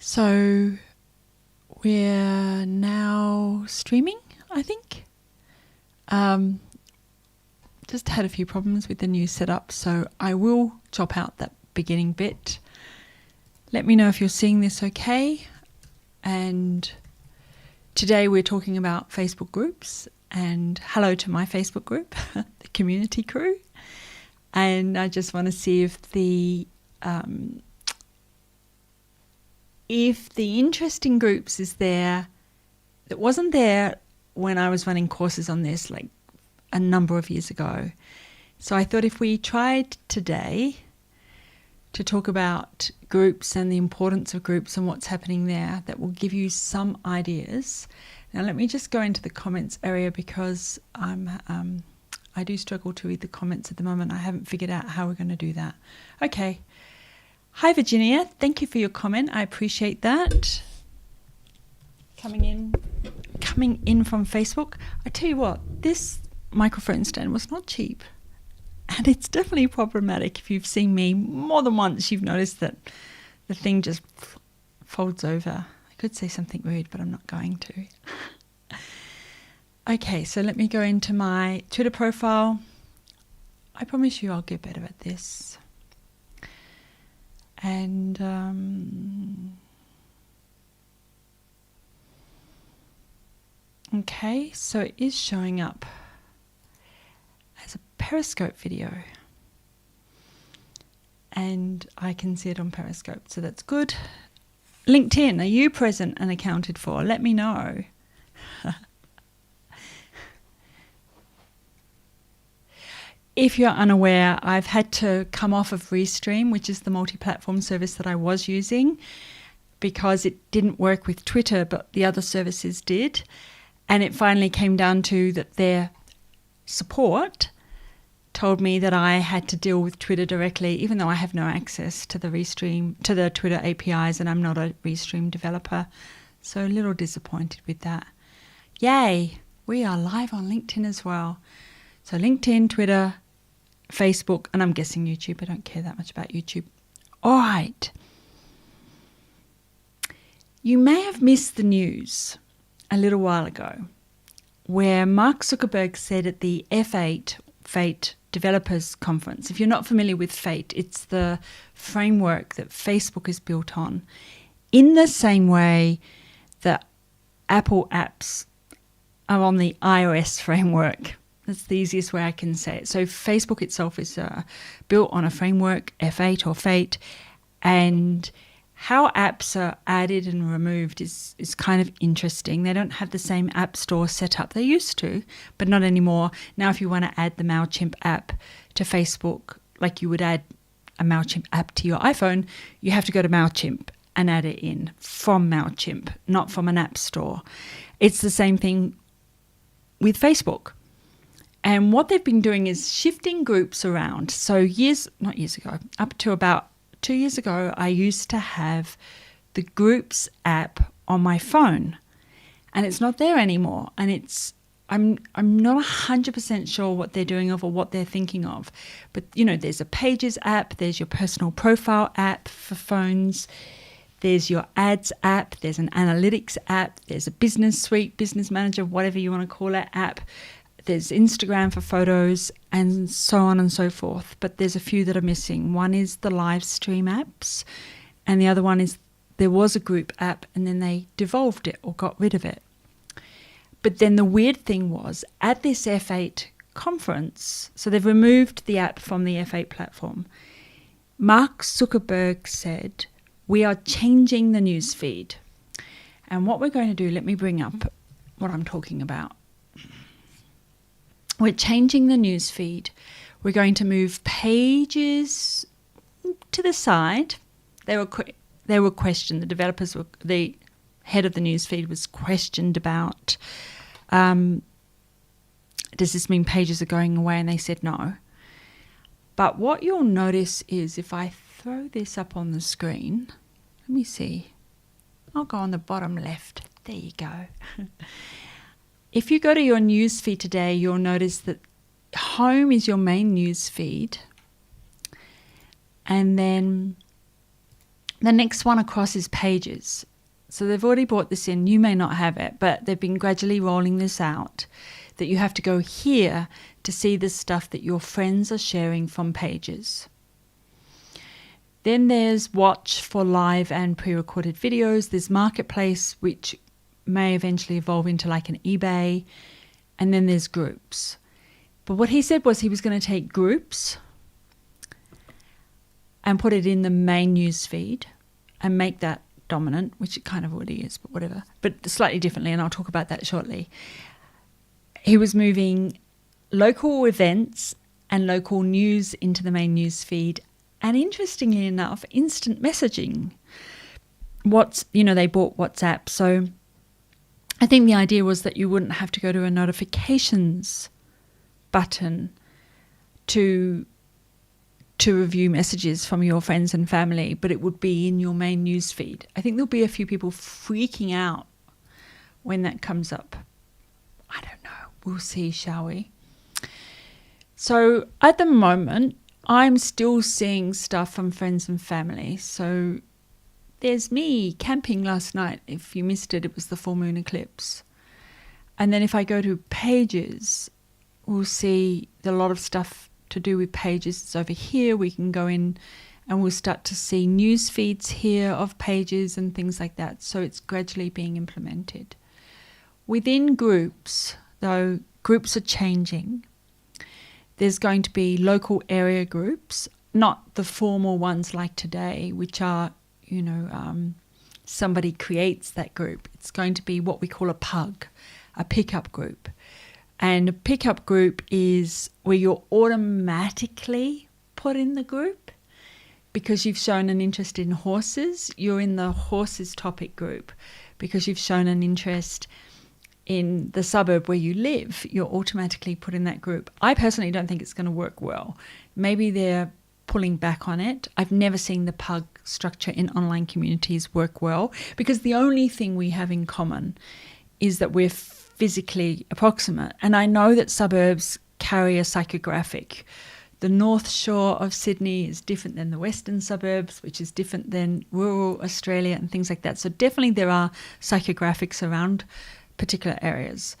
So we're now streaming, I think. Just had a few problems with the new setup, so I will chop out that beginning bit. Let me know if you're seeing this okay. And today we're talking about Facebook groups, and hello to my Facebook group, the community crew. And I just want to see if the interest in groups is there that wasn't there when I was running courses on this like a number of years ago. So I thought if we tried today to talk about groups and the importance of groups and what's happening there, that will give you some ideas. Now let me just go into the comments area because I do struggle to read the comments at the moment. I haven't figured out how we're going to do that. Okay. Hi Virginia, thank you for your comment. I appreciate that. Coming in from Facebook. I tell you what, this microphone stand was not cheap. And it's definitely problematic. If you've seen me more than once, you've noticed that the thing just folds over. I could say something rude, but I'm not going to. Okay, so let me go into my Twitter profile. I promise you I'll get better at this. And okay, so it is showing up as a Periscope video. And I can see it on Periscope, so that's good. LinkedIn, are you present and accounted for? Let me know. If you're unaware, I've had to come off of Restream, which is the multi-platform service that I was using, because it didn't work with Twitter, but the other services did. And it finally came down to that their support told me that I had to deal with Twitter directly, even though I have no access to the Twitter APIs, and I'm not a Restream developer. So a little disappointed with that. Yay, we are live on LinkedIn as well. So LinkedIn, Twitter, Facebook, and I'm guessing YouTube. I don't care that much about YouTube. All right. You may have missed the news a little while ago where Mark Zuckerberg said at the F8 Fate Developers Conference, if you're not familiar with Fate, it's the framework that Facebook is built on, in the same way that Apple apps are on the iOS framework. That's the easiest way I can say it. So Facebook itself is built on a framework, F8 or Fate, and how apps are added and removed is kind of interesting. They don't have the same app store set up. They used to, but not anymore. Now if you want to add the Mailchimp app to Facebook, like you would add a Mailchimp app to your iPhone, you have to go to Mailchimp and add it in from Mailchimp, not from an app store. It's the same thing with Facebook. And what they've been doing is shifting groups around. So not years ago, up to about 2 years ago, I used to have the Groups app on my phone, and it's not there anymore. And I'm not 100% sure what they're doing or what they're thinking of. But, you know, there's a Pages app, there's your personal profile app for phones, there's your ads app, there's an analytics app, there's a business suite, business manager, whatever you want to call it, app. There's Instagram for photos and so on and so forth. But there's a few that are missing. One is the Livestream apps, and the other one is there was a group app and then they devolved it or got rid of it. But then the weird thing was at this F8 conference, so they've removed the app from the F8 platform. Mark Zuckerberg said, we are changing the news feed. And what we're going to do, let me bring up what I'm talking about. We're changing the news feed. We're going to move pages to the side. They were questioned. The head of the news feed was questioned about, does this mean pages are going away? And they said no. But what you'll notice is if I throw this up on the screen, let me see. I'll go on the bottom left. There you go. If you go to your news feed today, you'll notice that home is your main news feed. And then The next one across is Pages. So they've already brought this in. You may not have it, but they've been gradually rolling this out, that you have to go here to see the stuff that your friends are sharing from Pages. Then there's Watch for live and pre-recorded videos. There's Marketplace, which may eventually evolve into like an eBay. And then there's Groups. But what he said was he was going to take Groups and put it in the main news feed and make that dominant, which it kind of already is, but whatever. But slightly differently, and I'll talk about that shortly. He was moving local events and local news into the main news feed. And interestingly enough, instant messaging. They bought WhatsApp. So I think the idea was that you wouldn't have to go to a notifications button to review messages from your friends and family, but it would be in your main news feed. I think there'll be a few people freaking out when that comes up. I don't know. We'll see, shall we? So at the moment, I'm still seeing stuff from friends and family. So there's me camping last night. If you missed it, it was the full moon eclipse. And then if I go to Pages, we'll see a lot of stuff to do with Pages. It's over here. We can go in and we'll start to see news feeds here of Pages and things like that. So it's gradually being implemented. Within Groups, though, groups are changing. There's going to be local area groups, not the formal ones like today, which are, somebody creates that group. It's going to be what we call a PUG, a pickup group. And a pickup group is where you're automatically put in the group because you've shown an interest in horses. You're in the horses topic group because you've shown an interest in the suburb where you live. You're automatically put in that group. I personally don't think it's going to work well. Maybe they're pulling back on it. I've never seen the PUG structure in online communities work well because the only thing we have in common is that we're physically approximate. And I know that suburbs carry a psychographic. The North Shore of Sydney is different than the Western suburbs, which is different than rural Australia and things like that. So definitely there are psychographics around particular areas.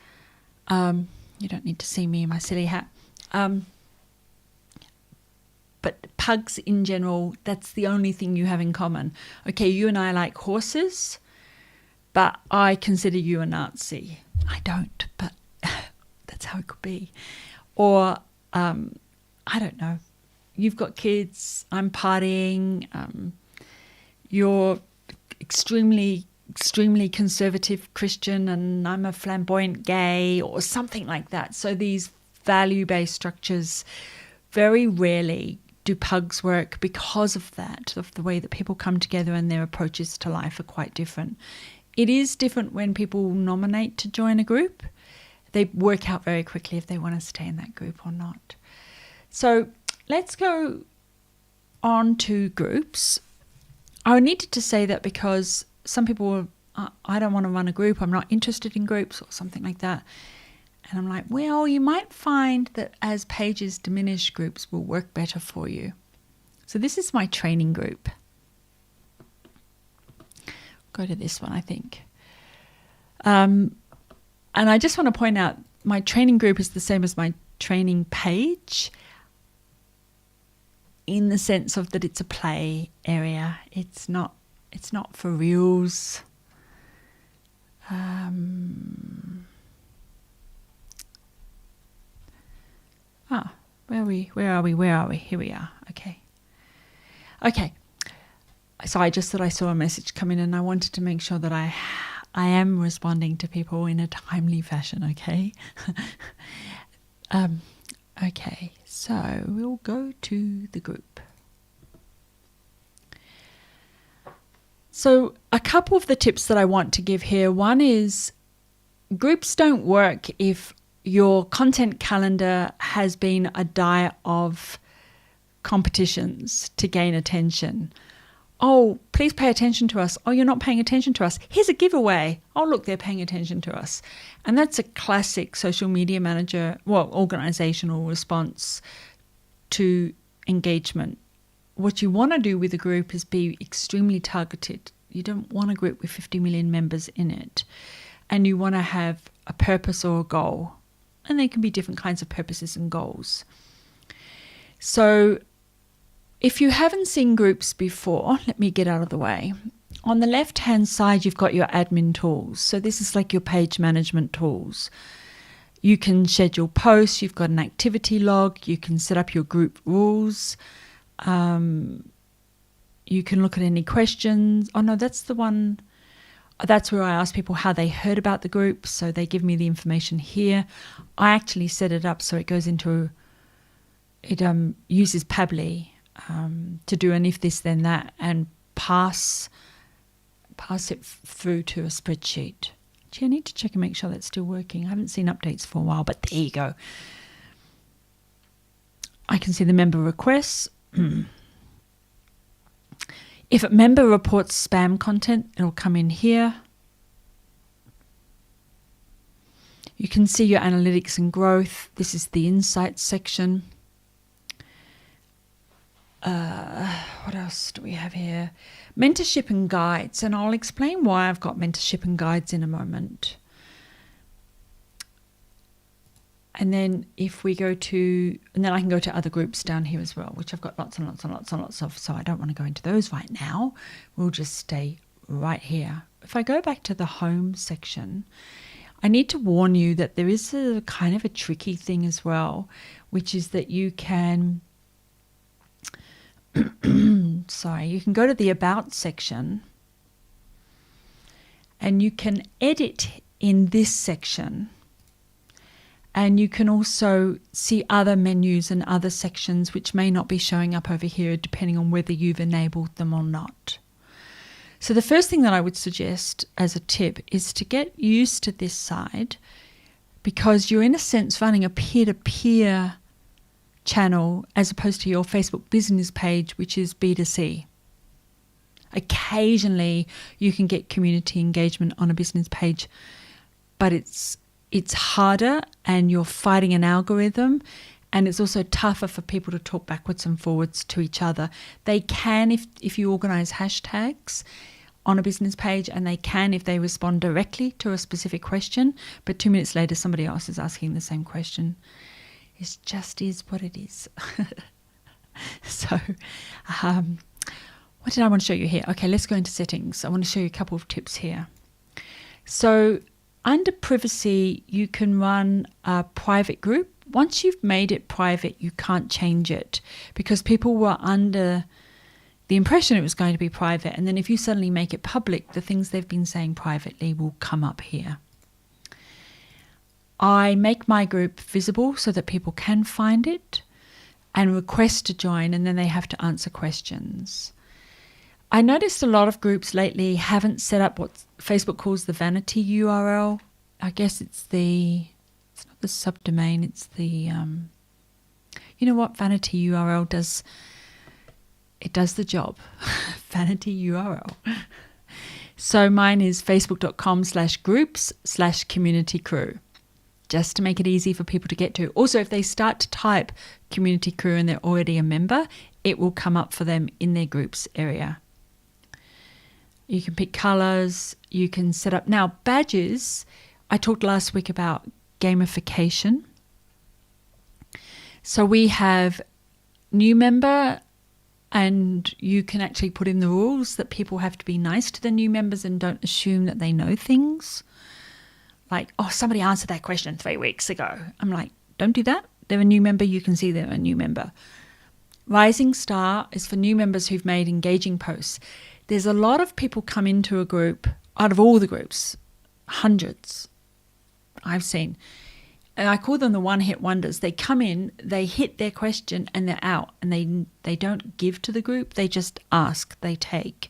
You don't need to see me in my silly hat. But PUGs in general, that's the only thing you have in common. Okay, you and I like horses, but I consider you a Nazi. I don't, but that's how it could be. Or, I don't know, you've got kids, I'm partying, you're extremely conservative Christian and I'm a flamboyant gay or something like that. So these value-based structures, very rarely do PUGs work because of that, of the way that people come together and their approaches to life are quite different. It is different when people nominate to join a group. They work out very quickly if they want to stay in that group or not. So let's go on to groups. I needed to say that because some people, I don't want to run a group, I'm not interested in groups or something like that. And I'm like, well, you might find that as pages diminish, groups will work better for you. So this is my training group. Go to this one, I think. And I just want to point out, my training group is the same as my training page in the sense of that it's a play area. It's not for reals. Where are we? Here we are. Okay. So I just thought I saw a message come in and I wanted to make sure that I am responding to people in a timely fashion, okay? Okay, so we'll go to the group. So a couple of the tips that I want to give here. One is groups don't work if your content calendar has been a diet of competitions to gain attention. Oh, please pay attention to us. Oh, you're not paying attention to us. Here's a giveaway. Oh, look, they're paying attention to us. And that's a classic social media manager, organizational response to engagement what you want to do with a group is be extremely targeted. You don't want a group with 50 million members in it. And you want to have a purpose or a goal. And there can be different kinds of purposes and goals. So if you haven't seen groups before, let me get out of the way. On the left-hand side, you've got your admin tools. So this is like your page management tools. You can schedule posts. You've got an activity log. You can set up your group rules. You can look at any questions. Oh, no, that's the one. That's where I ask people how they heard about the group. So they give me the information here. I actually set it up so it goes into, it uses Pabbly to do an if this then that and pass it through to a spreadsheet. Gee, I need to check and make sure that's still working. I haven't seen updates for a while, but there you go. I can see the member requests. If a member reports spam content, it'll come in here. You can see your analytics and growth. This is the insights section. What else do we have here? Mentorship and guides, and I'll explain why I've got mentorship and guides in a moment. And then if we go to, and then I can go to other groups down here as well, which I've got lots and lots and lots and lots of, so I don't want to go into those right now. We'll just stay right here. If I go back to the home section, I need to warn you that there is a kind of a tricky thing as well, which is that you can, you can go to the About section and you can edit in this section. And you can also see other menus and other sections which may not be showing up over here depending on whether you've enabled them or not. So the first thing that I would suggest as a tip is to get used to this side, because you're in a sense running a peer-to-peer channel as opposed to your Facebook business page, which is B2C. Occasionally you can get community engagement on a business page, but it's harder and you're fighting an algorithm, and it's also tougher for people to talk backwards and forwards to each other. They can if you organize hashtags on a business page, and they can if they respond directly to a specific question, but 2 minutes later somebody else is asking the same question. It just is what it is. So what did I want to show you here? Okay, let's go into settings. I want to show you a couple of tips here. So under privacy, you can run a private group. Once you've made it private, you can't change it because people were under the impression it was going to be private. And then if you suddenly make it public, the things they've been saying privately will come up here. I make my group visible so that people can find it and request to join, and then they have to answer questions. I noticed a lot of groups lately haven't set up what Facebook calls the vanity URL. I guess it's not the subdomain, it's the, you know what vanity URL does? It does the job. Vanity URL. So mine is facebook.com/groups/community crew, just to make it easy for people to get to. Also, if they start to type community crew and they're already a member, it will come up for them in their groups area. You can pick colors, you can set up. Now, badges, I talked last week about gamification. So we have new member, and you can actually put in the rules that people have to be nice to the new members and don't assume that they know things. Like, oh, somebody answered that question 3 weeks ago. I'm like, don't do that. They're a new member. You can see they're a new member. Rising star is for new members who've made engaging posts. There's a lot of people come into a group, out of all the groups, hundreds I've seen. And I call them the one-hit wonders. They come in, they hit their question, and they're out. And they don't give to the group. They just ask. They take.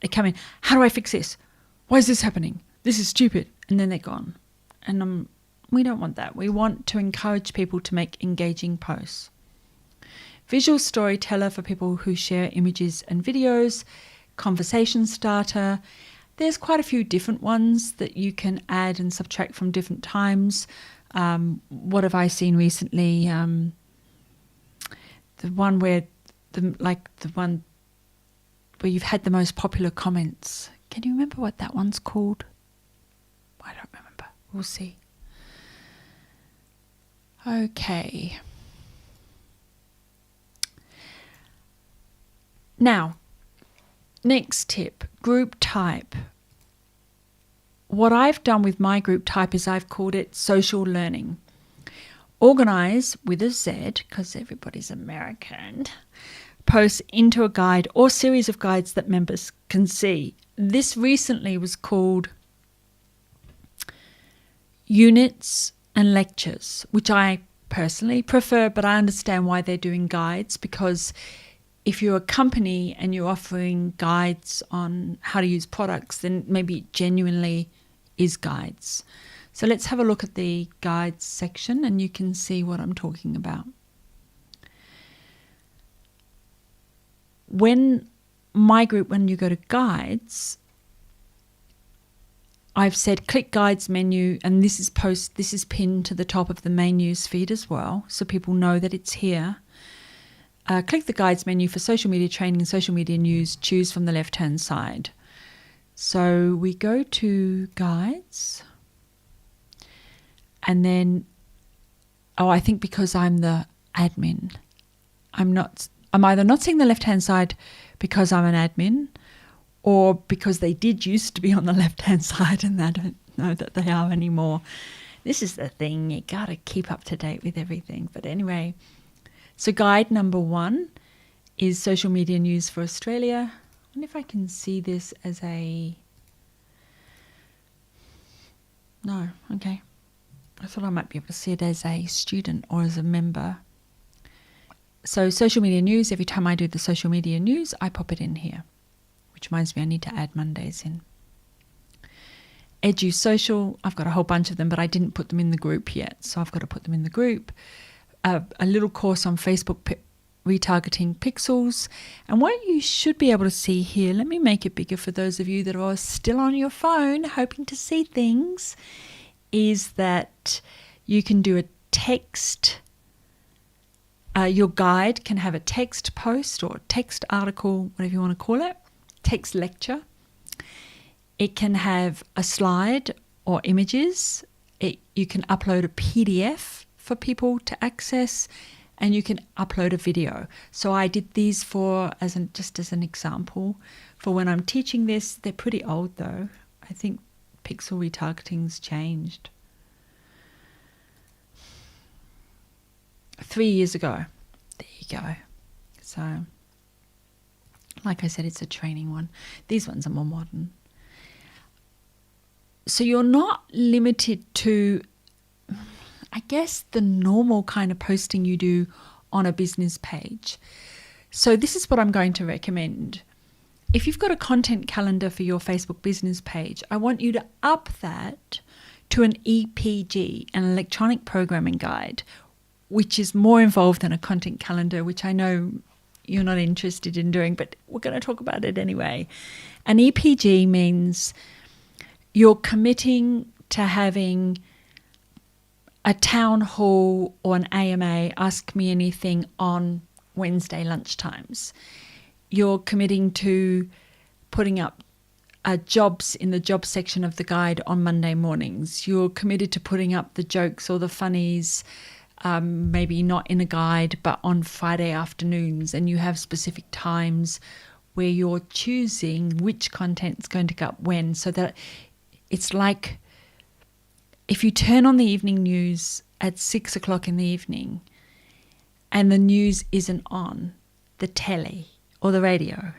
They come in. How do I fix this? Why is this happening? This is stupid. And then they're gone. And we don't want that. We want to encourage people to make engaging posts. Visual storyteller for people who share images and videos. Conversation starter. There's quite a few different ones that you can add and subtract from different times. What have I seen recently? The one where the one where you've had the most popular comments. Can you remember what that one's called? I don't remember. We'll see. Okay. Now, next tip, group type. What I've done with my group type is I've called it social learning. Organize with a Z, because everybody's American, posts into a guide or series of guides that members can see. This recently was called units and lectures, which I personally prefer, but I understand why they're doing guides, because if you're a company and you're offering guides on how to use products, then maybe it genuinely is guides. So let's have a look at the guides section and you can see what I'm talking about. When you go to guides, I've said click guides menu, and this is pinned to the top of the main news feed as well, so people know that it's here. Click the guides menu for social media training and social media news. Choose from the left-hand side. So we go to guides, and then, I think because I'm the admin, I'm either not seeing the left-hand side because I'm an admin, or because they did used to be on the left-hand side and I don't know that they are anymore. This is the thing, you got to keep up to date with everything. But anyway, so guide number 1 is social media news for Australia. I wonder if I can see this as a... No, okay. I thought I might be able to see it as a student or as a member. So social media news, every time I do the social media news, I pop it in here. Which reminds me, I need to add Mondays in. Edu Social, I've got a whole bunch of them, but I didn't put them in the group yet, so I've got to put them in the group. A little course on Facebook retargeting pixels. And what you should be able to see here, let me make it bigger for those of you that are still on your phone hoping to see things, is that you can do a text. Your guide can have a text post or text article, whatever you want to call it. Text lecture. It can have a slide or images. You can upload a PDF for people to access, and you can upload a video. So I did these just as an example for when I'm teaching this. They're pretty old though. I think pixel retargeting's changed. 3 years ago. There you go. So like I said, it's a training one. These ones are more modern. So you're not limited to, I guess, the normal kind of posting you do on a business page. So this is what I'm going to recommend. If you've got a content calendar for your Facebook business page, I want you to up that to an EPG, an electronic programming guide, which is more involved than a content calendar, which I know you're not interested in doing, but we're going to talk about it anyway. An EPG means you're committing to having a town hall or an AMA, Ask Me Anything, on Wednesday lunchtimes. You're committing to putting up jobs in the job section of the guide on Monday mornings. You're committed to putting up the jokes or the funnies, maybe not in a guide, but on Friday afternoons, and you have specific times where you're choosing which content's going to go up when, so that it's like if you turn on the evening news at 6 o'clock in the evening and the news isn't on the telly or the radio,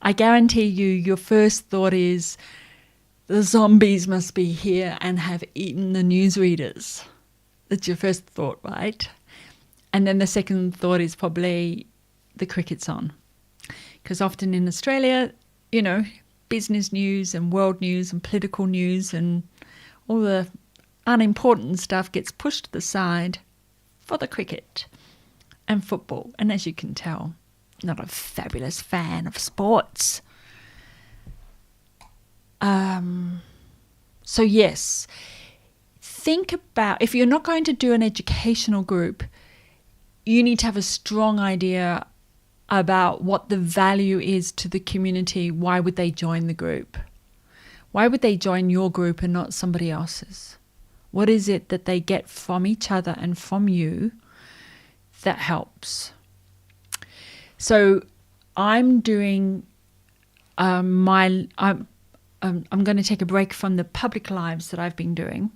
I guarantee you your first thought is the zombies must be here and have eaten the newsreaders. That's your first thought, right? And then the second thought is probably the cricket's on. Because often in Australia, business news and world news and political news and all the unimportant stuff gets pushed to the side for the cricket and football. And as you can tell, not a fabulous fan of sports. So yes, think about, if you're not going to do an educational group, you need to have a strong idea about what the value is to the community. Why would they join the group? Why would they join your group and not somebody else's? What is it that they get from each other and from you that helps? So I'm doing I'm going to take a break from the public lives that I've been doing,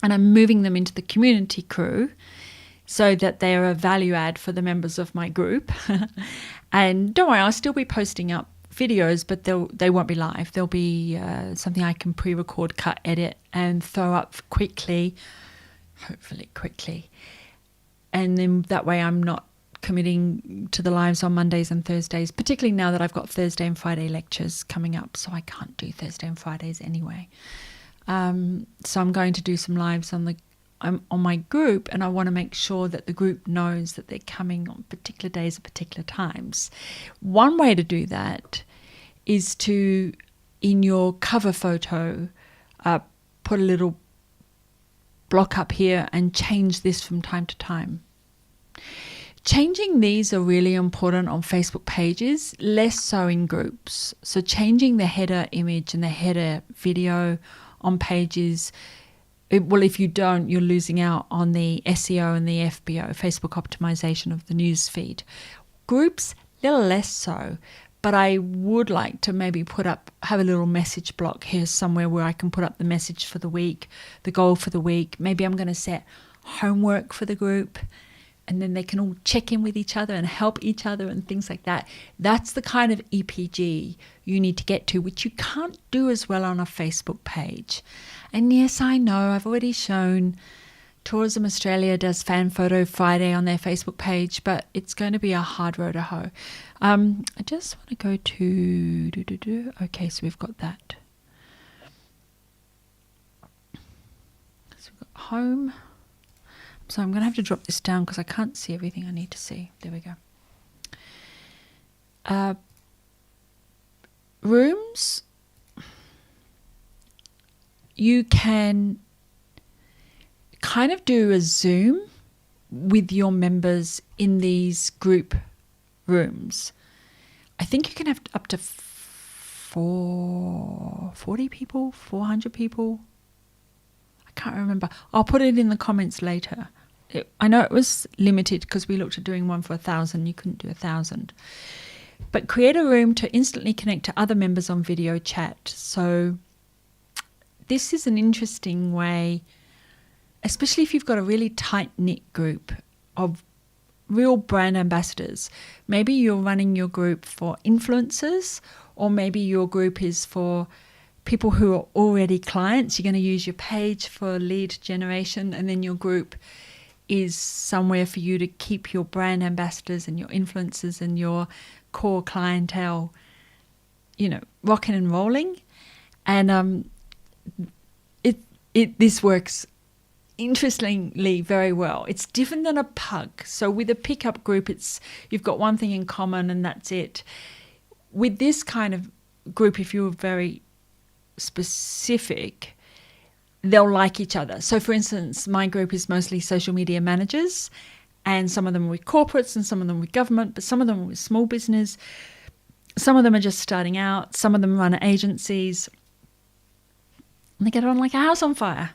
and I'm moving them into the community crew so that they're a value add for the members of my group. And don't worry, I'll still be posting up videos, but they won't be live. They'll be something I can pre-record, cut, edit, and throw up quickly, hopefully quickly. And then that way I'm not committing to the lives on Mondays and Thursdays, particularly now that I've got Thursday and Friday lectures coming up, so I can't do Thursday and Fridays anyway. So I'm going to do some lives on my group, and I want to make sure that the group knows that they're coming on particular days at particular times. One way to do that is to, in your cover photo, put a little block up here and change this from time to time. Changing these are really important on Facebook pages, less so in groups. So changing the header image and the header video on pages, well, if you don't, you're losing out on the SEO and the FBO, Facebook optimization of the news feed. Groups, a little less so, but I would like to maybe have a little message block here somewhere where I can put up the message for the week, the goal for the week. Maybe I'm going to set homework for the group, and then they can all check in with each other and help each other and things like that. That's the kind of EPG you need to get to, which you can't do as well on a Facebook page. And yes, I know, I've already shown Tourism Australia does Fan Photo Friday on their Facebook page, but it's going to be a hard row to hoe. I just want to go to... Okay, so we've got that. So we've got home. So I'm going to have to drop this down because I can't see everything I need to see. There we go. Rooms. You can kind of do a Zoom with your members in these group rooms. I think you can have up to 40 people, 400 people. I can't remember. I'll put it in the comments later. I know it was limited because we looked at doing one for 1,000. You couldn't do 1,000. But create a room to instantly connect to other members on video chat. So this is an interesting way, especially if you've got a really tight-knit group of real brand ambassadors. Maybe you're running your group for influencers, or maybe your group is for people who are already clients. You're going to use your page for lead generation, and then your group is somewhere for you to keep your brand ambassadors and your influencers and your core clientele, rocking and rolling. And this works interestingly very well. It's different than a pug. So with a pickup group, you've got one thing in common and that's it. With this kind of group, if you're very specific, they'll like each other. So for instance, my group is mostly social media managers, and some of them are with corporates and some of them with government, but some of them are with small business. Some of them are just starting out. Some of them run agencies. And they get on like a house on fire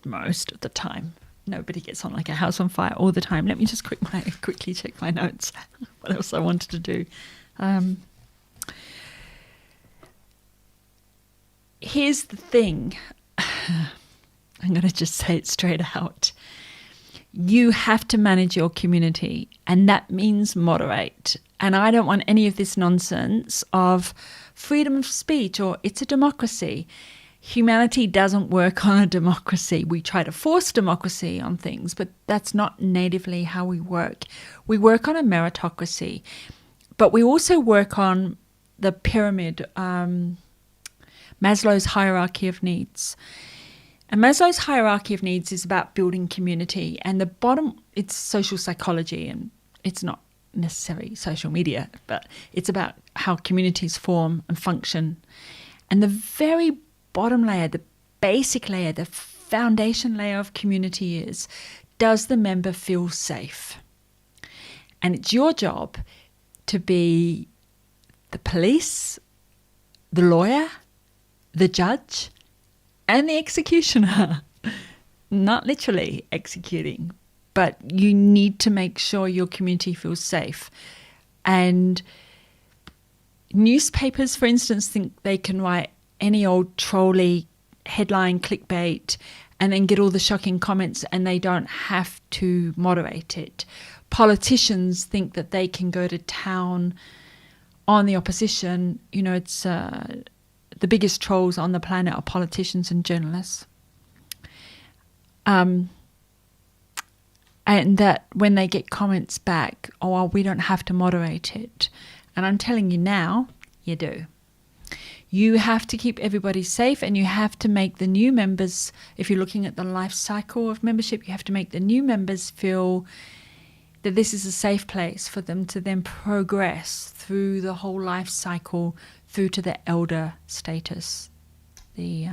most of the time. Nobody gets on like a house on fire all the time. Let me just quickly check my notes. What else I wanted to do. Here's the thing. I'm going to just say it straight out. You have to manage your community, and that means moderate. And I don't want any of this nonsense of freedom of speech or it's a democracy. Humanity doesn't work on a democracy. We try to force democracy on things, but that's not natively how we work. We work on a meritocracy, but we also work on the pyramid, Maslow's hierarchy of needs. And Maslow's hierarchy of needs is about building community. And the bottom, it's social psychology, and it's not necessarily social media, but it's about how communities form and function. And the very bottom layer, the basic layer, the foundation layer of community is, does the member feel safe? And it's your job to be the police, the lawyer, the judge, and the executioner. Not literally executing, but you need to make sure your community feels safe. And newspapers, for instance, think they can write any old trolly headline clickbait and then get all the shocking comments, and they don't have to moderate it. Politicians think that they can go to town on the opposition. You know, it's the biggest trolls on the planet are politicians and journalists. And that when they get comments back, oh, well, we don't have to moderate it. And I'm telling you now, you do. You have to keep everybody safe, and you have to make the new members, if you're looking at the life cycle of membership, you have to make the new members feel that this is a safe place for them to then progress through the whole life cycle through to the elder status, the,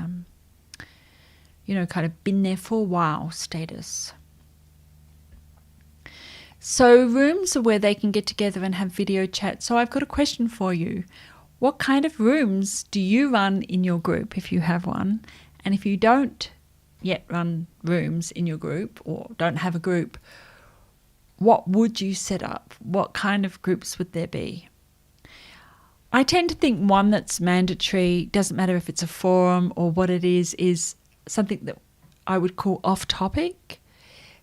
kind of been there for a while status. So rooms are where they can get together and have video chat. So I've got a question for you. What kind of rooms do you run in your group if you have one? And if you don't yet run rooms in your group or don't have a group, what would you set up? What kind of groups would there be? I tend to think one that's mandatory, doesn't matter if it's a forum or what it is something that I would call off topic,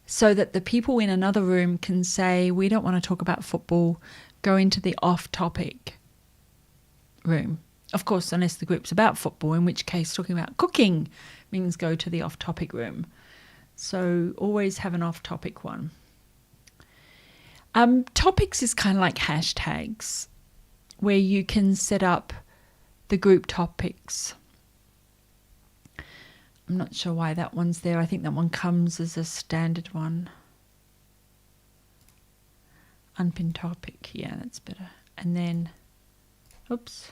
so that the people in another room can say, we don't want to talk about football, go into the off topic room. Of course, unless the group's about football, in which case talking about cooking means go to the off topic room. So always have an off topic one. Topics is kind of like hashtags, where you can set up the group topics. I'm not sure why that one's there. I think that one comes as a standard one. Unpinned topic. Yeah, that's better. And then, oops.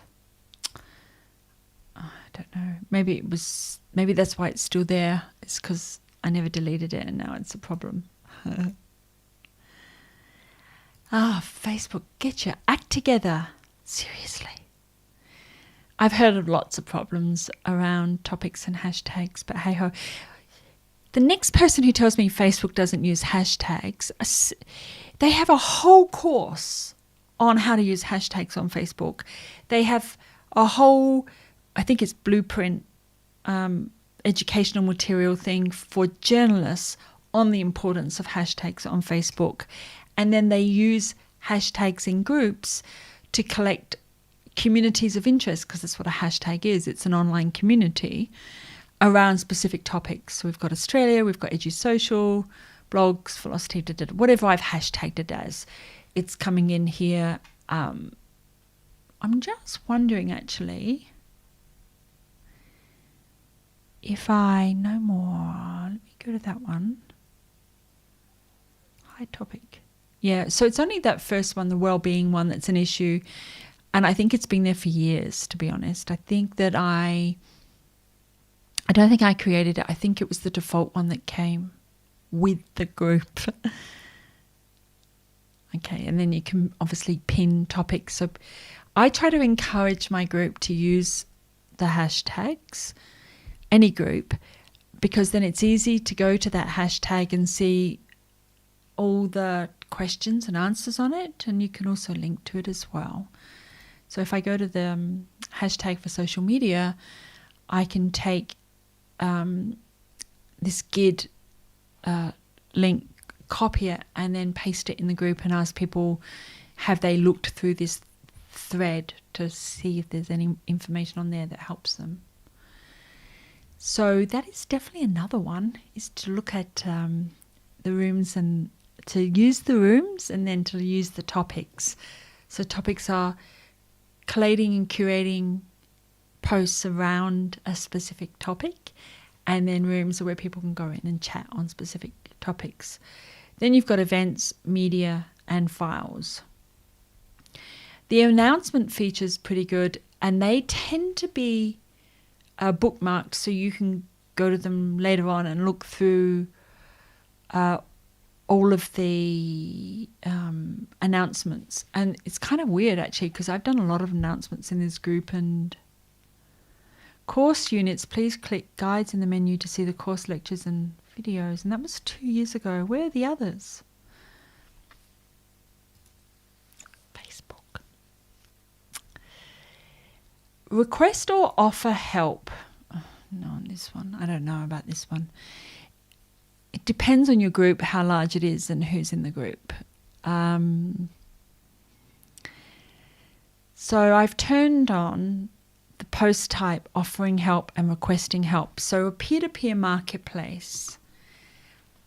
I don't know. Maybe that's why it's still there. It's because I never deleted it and now it's a problem. Facebook, get your act together. Seriously. I've heard of lots of problems around topics and hashtags, but hey ho. The next person who tells me Facebook doesn't use hashtags, they have a whole course on how to use hashtags on Facebook. They have a whole, I think it's blueprint, educational material thing for journalists on the importance of hashtags on Facebook. And then they use hashtags in groups to collect communities of interest, because that's what a hashtag is. It's an online community around specific topics. So we've got Australia, we've got EduSocial, blogs, velocity, whatever I've hashtagged it as. It's coming in here. I'm just wondering, actually, if I know more. Let me go to that one. High topic. Yeah, so it's only that first one, the well-being one, that's an issue. And I think it's been there for years, to be honest. I think that I don't think I created it. I think it was the default one that came with the group. Okay, and then you can obviously pin topics. So I try to encourage my group to use the hashtags, any group, because then it's easy to go to that hashtag and see all the questions and answers on it. And you can also link to it as well. So if I go to the hashtag for social media, I can take this GID link, copy it, and then paste it in the group and ask people, have they looked through this thread to see if there's any information on there that helps them. So that is definitely another one, is to look at the rooms and to use the rooms and then to use the topics. So topics are collating and curating posts around a specific topic, and then rooms are where people can go in and chat on specific topics. Then you've got events, media, and files. The announcement feature is pretty good, and they tend to be bookmarked, so you can go to them later on and look through all of the announcements. And it's kind of weird, actually, because I've done a lot of announcements in this group. And course units, please click guides in the menu to see the course lectures and videos. And that was 2 years ago. Where are the others? Facebook. Request or offer help. Oh, no, on this one. I don't know about this one. It depends on your group, how large it is and who's in the group. So I've turned on the post type offering help and requesting help. So a peer-to-peer marketplace.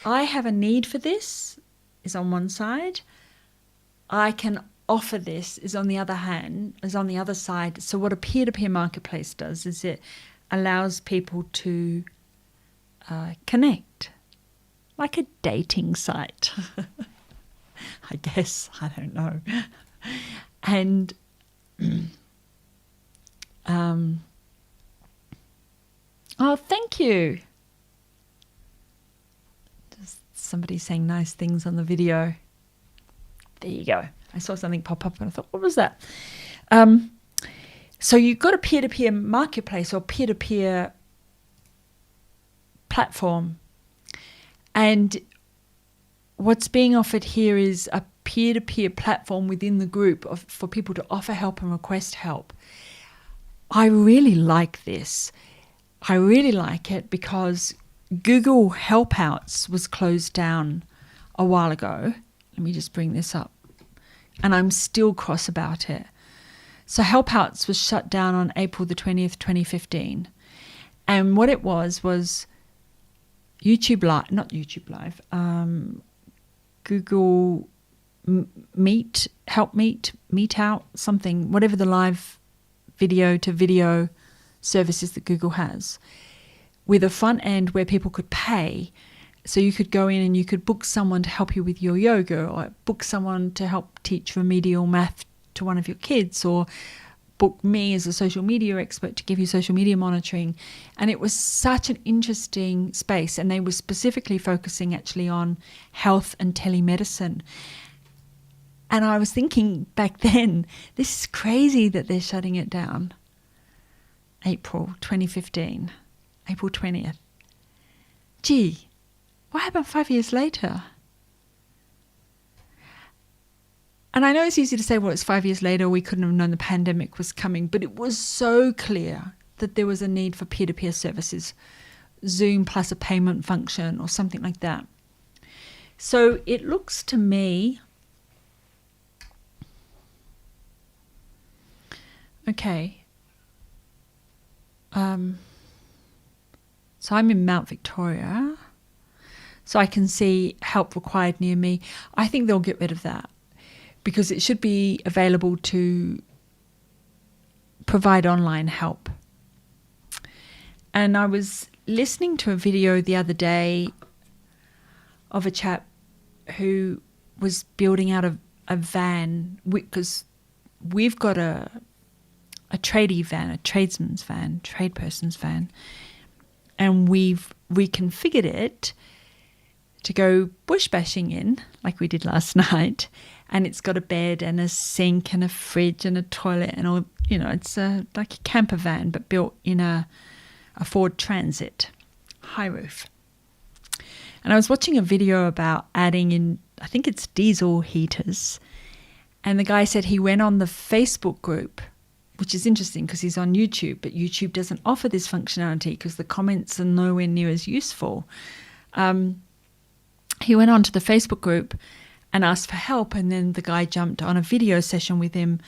I have a need for this is on one side. I can offer this is on the other side. So what a peer-to-peer marketplace does is it allows people to connect. Like a dating site, I guess. I don't know. And oh, thank you. Just somebody saying nice things on the video. There you go. I saw something pop up and I thought, what was that? So you've got a peer-to-peer marketplace or peer-to-peer platform. And what's being offered here is a peer-to-peer platform within the group for people to offer help and request help. I really like this. I really like it because Google Helpouts was closed down a while ago. Let me just bring this up. And I'm still cross about it. So Helpouts was shut down on April the 20th, 2015. And what it was YouTube Live, not YouTube Live, Google Meet, Help Meet, Meet Out, something, whatever the live video to video services that Google has, with a front end where people could pay. So you could go in and you could book someone to help you with your yoga, or book someone to help teach remedial math to one of your kids, or book me as a social media expert to give you social media monitoring. And it was such an interesting space. And they were specifically focusing actually on health and telemedicine. And I was thinking back then, this is crazy that they're shutting it down. April 2015, April 20th. Gee, what happened 5 years later? And I know it's easy to say, well, it's 5 years later, we couldn't have known the pandemic was coming, but it was so clear that there was a need for peer-to-peer services, Zoom plus a payment function or something like that. So it looks to me, okay, so I'm in Mount Victoria, so I can see help required near me. I think they'll get rid of that, because it should be available to provide online help. And I was listening to a video the other day of a chap who was building out a van, because we've got a tradie van, a tradesman's van, tradeperson's van, and we've reconfigured it to go bush bashing in, like we did last night. And it's got a bed and a sink and a fridge and a toilet and all, it's like a camper van, but built in a Ford Transit, high roof. And I was watching a video about adding in, I think it's diesel heaters. And the guy said he went on the Facebook group, which is interesting because he's on YouTube, but YouTube doesn't offer this functionality because the comments are nowhere near as useful. He went on to the Facebook group and asked for help, and then the guy jumped on a video session with him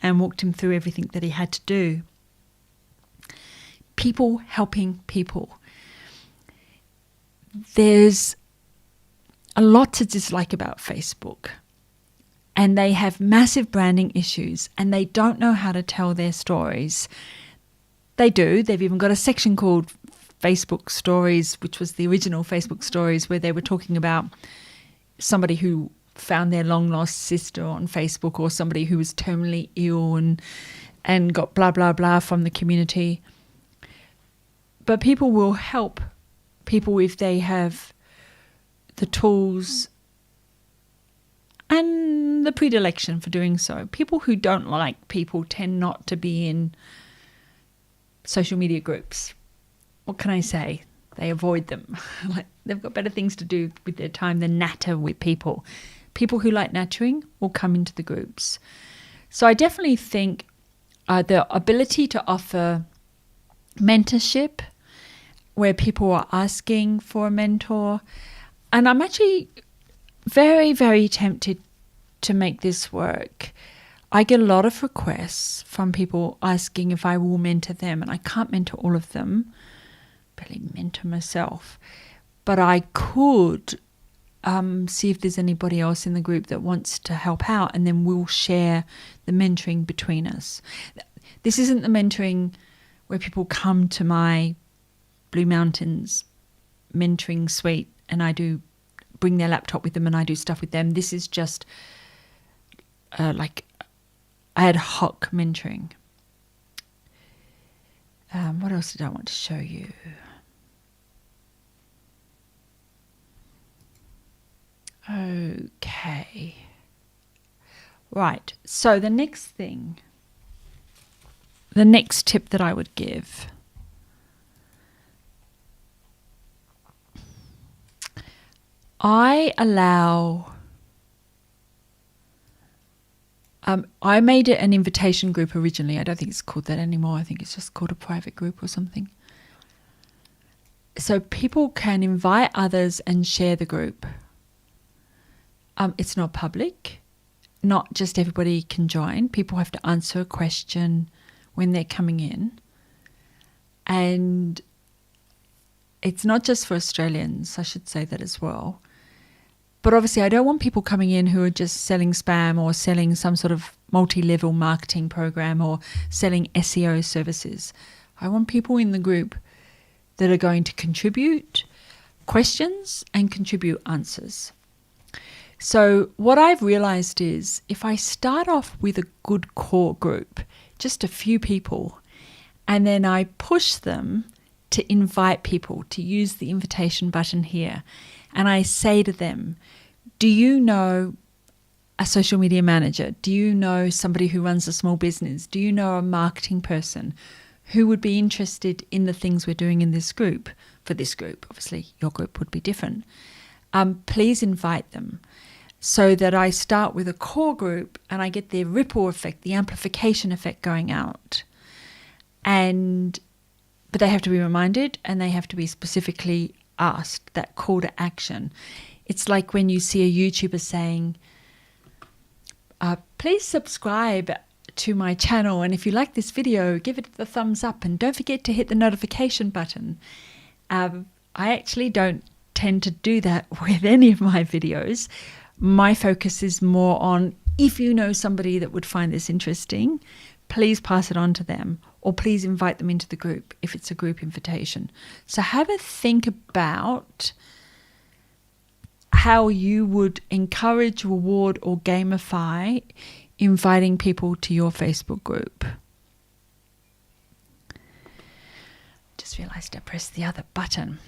and walked him through everything that he had to do. People helping people. There's a lot to dislike about Facebook, and they have massive branding issues, and they don't know how to tell their stories. They do. They've even got a section called Facebook Stories, which was the original Facebook Stories, where they were talking about somebody who found their long lost sister on Facebook, or somebody who was terminally ill and got blah, blah, blah from the community. But people will help people if they have the tools and the predilection for doing so. People who don't like people tend not to be in social media groups. What can I say? They avoid them. Like, they've got better things to do with their time than natter with people. People who like nattering will come into the groups. So I definitely think the ability to offer mentorship where people are asking for a mentor. And I'm actually very, very tempted to make this work. I get a lot of requests from people asking if I will mentor them, and I can't mentor all of them. Barely mentor myself. But I could see if there's anybody else in the group that wants to help out, and then we'll share the mentoring between us. This isn't the mentoring where people come to my Blue Mountains mentoring suite and I do bring their laptop with them and I do stuff with them. This is just like ad hoc mentoring. What else did I want to show you? Okay. Right. So the next tip that I would give, I made it an invitation group originally. I don't think it's called that anymore. I think it's just called a private group or something. So people can invite others and share the group. It's not public. Not just everybody can join. People have to answer a question when they're coming in. And it's not just for Australians, I should say that as well. But obviously I don't want people coming in who are just selling spam or selling some sort of multi-level marketing program or selling SEO services. I want people in the group that are going to contribute questions and contribute answers. So what I've realized is if I start off with a good core group, just a few people, and then I push them to invite people, to use the invitation button here, and I say to them, do you know a social media manager? Do you know somebody who runs a small business? Do you know a marketing person who would be interested in the things we're doing in this group? For this group, obviously your group would be different. Please invite them, so that I start with a core group and I get the ripple effect, the amplification effect going out. But they have to be reminded and they have to be specifically asked, that call to action. It's like when you see a YouTuber saying, please subscribe to my channel, and if you like this video, give it the thumbs up and don't forget to hit the notification button. I actually don't tend to do that with any of my videos. My focus is more on, if you know somebody that would find this interesting, please pass it on to them, or please invite them into the group if it's a group invitation. So have a think about how you would encourage, reward, or gamify inviting people to your Facebook group. Just realized I pressed the other button.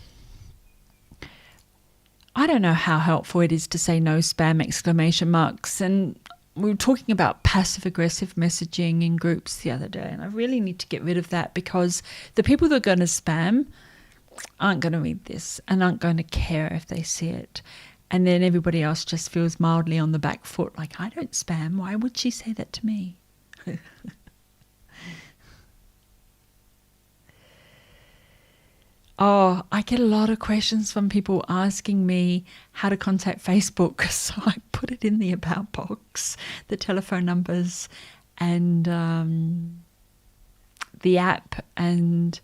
I don't know how helpful it is to say no spam exclamation marks. And we were talking about passive aggressive messaging in groups the other day. And I really need to get rid of that, because the people that are going to spam aren't going to read this and aren't going to care if they see it. And then everybody else just feels mildly on the back foot. Like, I don't spam. Why would she say that to me? Oh, I get a lot of questions from people asking me how to contact Facebook. So I put it in the about box, the telephone numbers and the app. And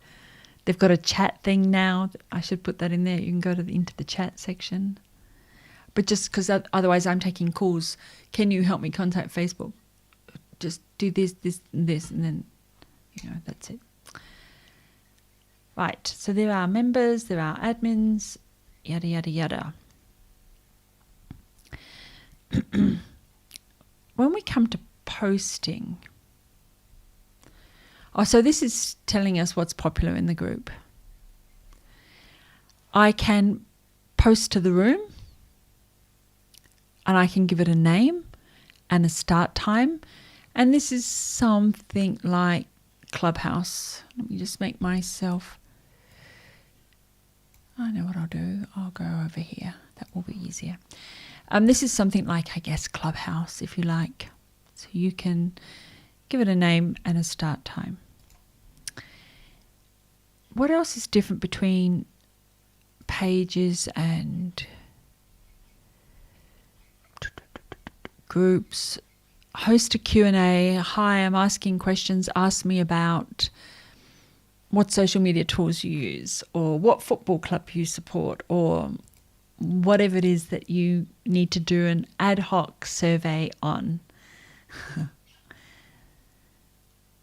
they've got a chat thing now. I should put that in there. You can go into the chat section. But just because otherwise I'm taking calls. Can you help me contact Facebook? Just do this, this, and this, and then, that's it. Right, so there are members, there are admins, yada, yada, yada. When we come to posting, so this is telling us what's popular in the group. I can post to the room. and I can give it a name and a start time. And this is something like Clubhouse. Let me just make myself, I know what I'll do. I'll go over here. That will be easier. This is something like, I guess, Clubhouse, if you like. So you can give it a name and a start time. What else is different between pages and groups? Host a Q&A. Hi, I'm asking questions. Ask me about what social media tools you use, or what football club you support, or whatever it is that you need to do an ad hoc survey on.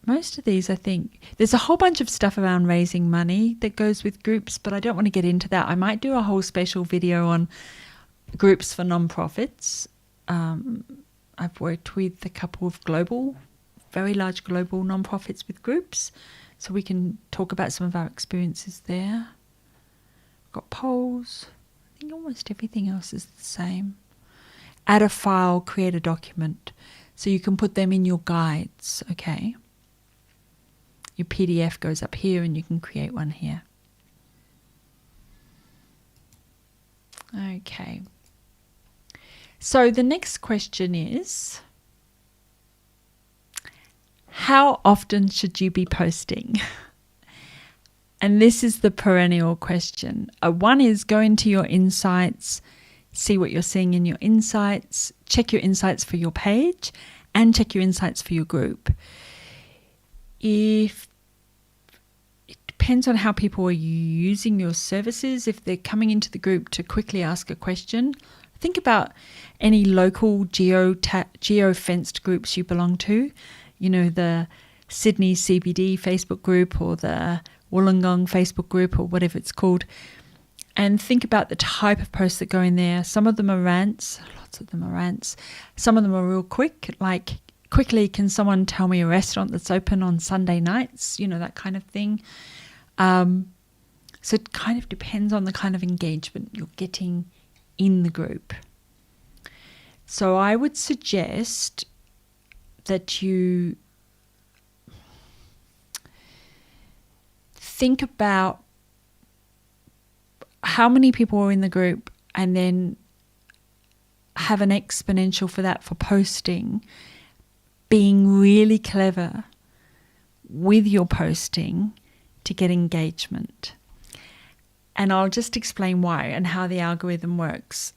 Most of these, I think, there's a whole bunch of stuff around raising money that goes with groups, but I don't want to get into that. I might do a whole special video on groups for nonprofits. I've worked with a couple of very large global nonprofits with groups, so we can talk about some of our experiences there. Got polls. I think almost everything else is the same. Add a file, create a document, so you can put them in your guides, okay? Your PDF goes up here and you can create one here. Okay. So the next question is, how often should you be posting? And this is the perennial question. One is go into your insights, see what you're seeing in your insights, check your insights for your page, and check your insights for your group. If it depends on how people are using your services. If they're coming into the group to quickly ask a question, think about any local geo-fenced groups you belong to. You know, the Sydney CBD Facebook group, or the Wollongong Facebook group, or whatever it's called. And think about the type of posts that go in there. Some of them are rants, lots of them are rants. Some of them are real quick, like, quickly, can someone tell me a restaurant that's open on Sunday nights? You know, that kind of thing. So it kind of depends on the kind of engagement you're getting in the group. So I would suggest that you think about how many people are in the group, and then have an exponential for that for posting, being really clever with your posting to get engagement. And I'll just explain why and how the algorithm works.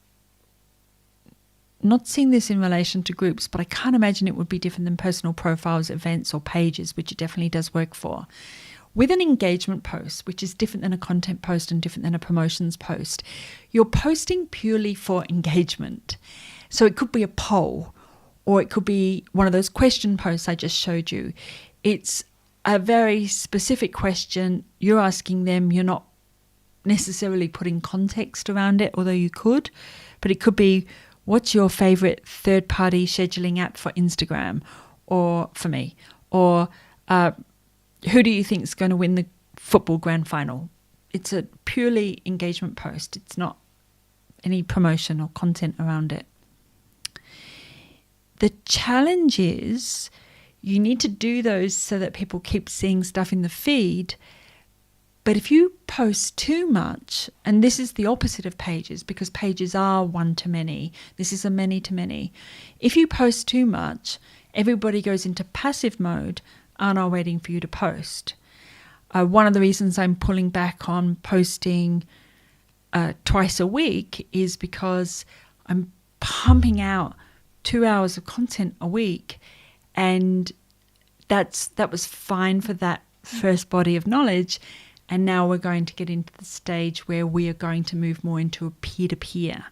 Not seeing this in relation to groups, but I can't imagine it would be different than personal profiles, events, or pages, which it definitely does work for. With an engagement post, which is different than a content post and different than a promotions post, you're posting purely for engagement. So it could be a poll, or it could be one of those question posts I just showed you. It's a very specific question. You're asking them. You're not necessarily putting context around it, although you could. But it could be, what's your favorite third-party scheduling app for Instagram, or for me? Or who do you think is going to win the football grand final? It's a purely engagement post. It's not any promotion or content around it. The challenge is you need to do those so that people keep seeing stuff in the feed. But if you post too much, and this is the opposite of pages, because pages are one-to-many, this is a many-to-many. If you post too much, everybody goes into passive mode and are waiting for you to post. One of the reasons I'm pulling back on posting twice a week is because I'm pumping out 2 hours of content a week, and that was fine for that first body of knowledge. And now we're going to get into the stage where we are going to move more into a peer-to-peer.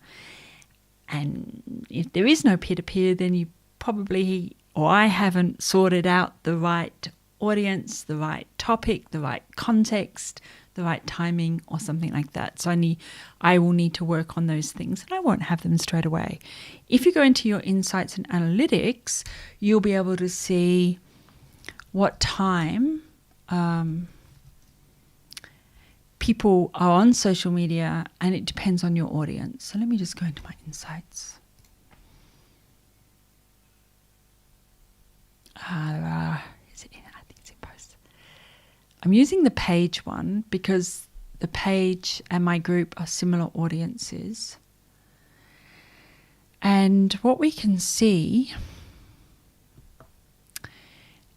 And if there is no peer-to-peer, then you probably, or I haven't sorted out the right audience, the right topic, the right context, the right timing, or something like that. So I will need to work on those things, and I won't have them straight away. If you go into your insights and analytics, you'll be able to see what time people are on social media, and it depends on your audience. So let me just go into my insights. I think it's in post. I'm using the page one because the page and my group are similar audiences. And what we can see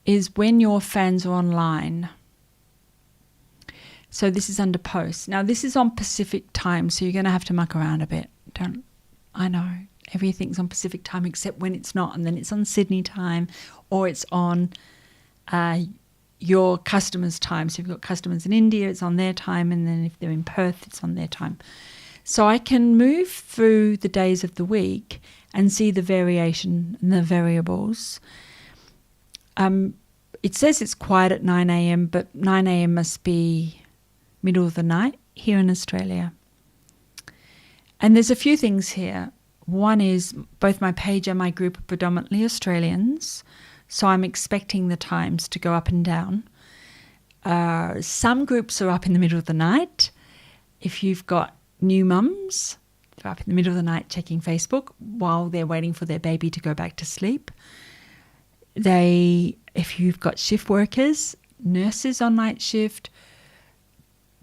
is when your fans are online. So this is under posts. Now this is on Pacific time, so you're going to have to muck around a bit. I know everything's on Pacific time except when it's not, and then it's on Sydney time or it's on your customers' time. So if you've got customers in India, it's on their time, and then if they're in Perth, it's on their time. So I can move through the days of the week and see the variation and the variables. It says it's quiet at 9 a.m, but 9 a.m. must be middle of the night here in Australia. And there's a few things here. One is both my page and my group are predominantly Australians, so I'm expecting the times to go up and down. Some groups are up in the middle of the night. If you've got new mums, they're up in the middle of the night checking Facebook while they're waiting for their baby to go back to sleep. If you've got shift workers, nurses on night shift,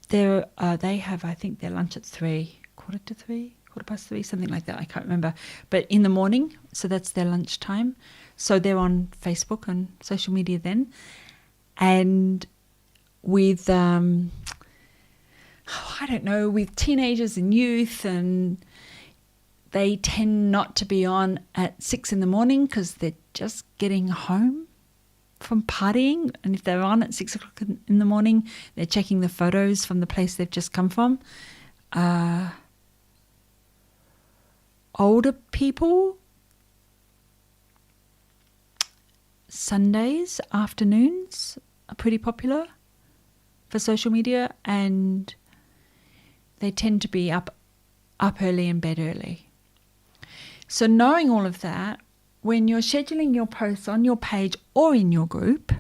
they have, I think, their lunch at 3, quarter past 3, something like that. I can't remember. But in the morning, so that's their lunch time. So they're on Facebook and social media then. And with, with teenagers and youth, and they tend not to be on at 6 in the morning because they're just getting home from partying. And if they're on at 6 o'clock in the morning, they're checking the photos from the place they've just come from. Older people, Sundays afternoons are pretty popular for social media, and they tend to be up early and bed early. So knowing all of that, when you're scheduling your posts on your page or in your group,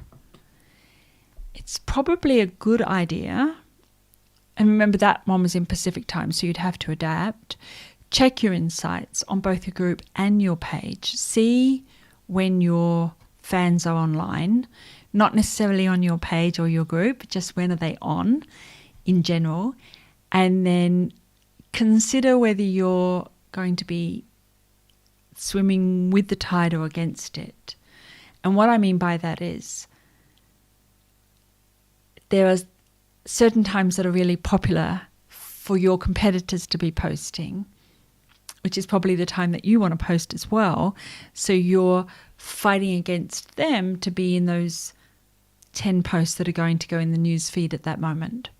it's probably a good idea. And remember, that one was in Pacific time, so you'd have to adapt. Check your insights on both your group and your page. See when your fans are online, not necessarily on your page or your group, just when are they on in general. And then consider whether you're going to be swimming with the tide or against it. And what I mean by that is there are certain times that are really popular for your competitors to be posting, which is probably the time that you want to post as well. So you're fighting against them to be in those 10 posts that are going to go in the news feed at that moment.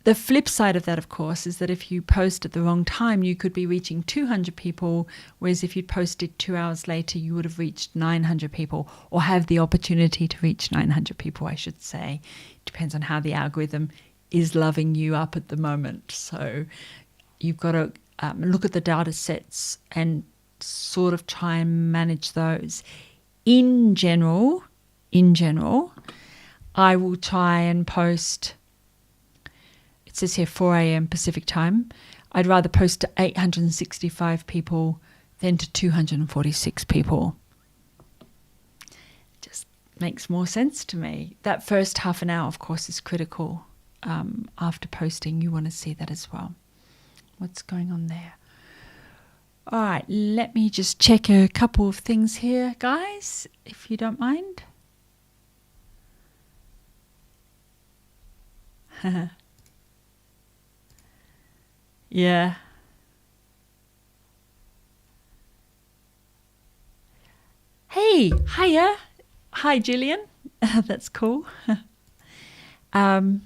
The flip side of that, of course, is that if you post at the wrong time, you could be reaching 200 people, whereas if you'd posted 2 hours later, you would have reached 900 people, or have the opportunity to reach 900 people, I should say. Depends on how the algorithm is loving you up at the moment. So you've got to look at the data sets and sort of try and manage those. In general, I will try and post, it says here 4 a.m. Pacific time. I'd rather post to 865 people than to 246 people. It just makes more sense to me. That first half an hour, of course, is critical. After posting, you want to see that as well. What's going on there? All right, let me just check a couple of things here, guys, if you don't mind. Yeah. Hey, hiya. Hi, Gillian. That's cool. Okay.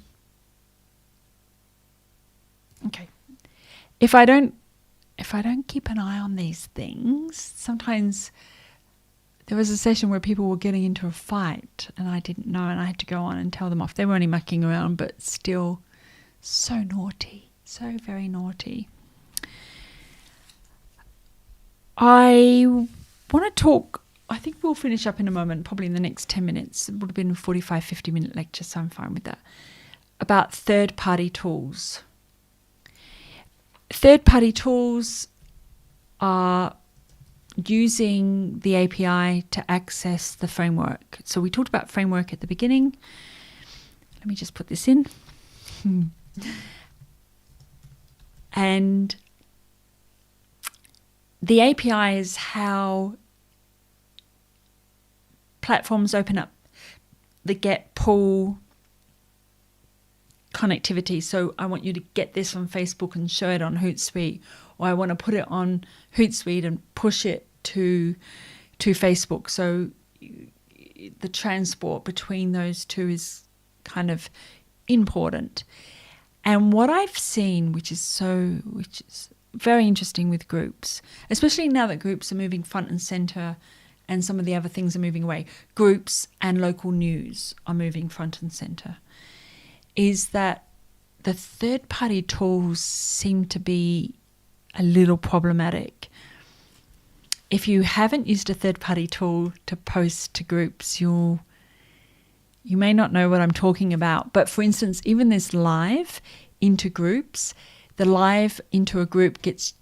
If I don't keep an eye on these things, sometimes there was a session where people were getting into a fight and I didn't know, and I had to go on and tell them off. They were only mucking around, but still so naughty, so very naughty. I want to talk, I think we'll finish up in a moment, probably in the next 10 minutes. It would have been a 45, 50-minute lecture, so I'm fine with that. About third-party tools. Third-party tools are using the API to access the framework. So we talked about framework at the beginning. Let me just put this in. And the API is how platforms open up the get pull connectivity. So I want you to get this on Facebook and show it on Hootsuite, or I want to put it on Hootsuite and push it to Facebook. So the transport between those two is kind of important. And what I've seen, which is very interesting with groups, especially now that groups are moving front and center and some of the other things are moving away, groups and local news are moving front and center, is that the third-party tools seem to be a little problematic. If you haven't used a third-party tool to post to groups, you may not know what I'm talking about. But for instance, even this live into groups, the live into a group gets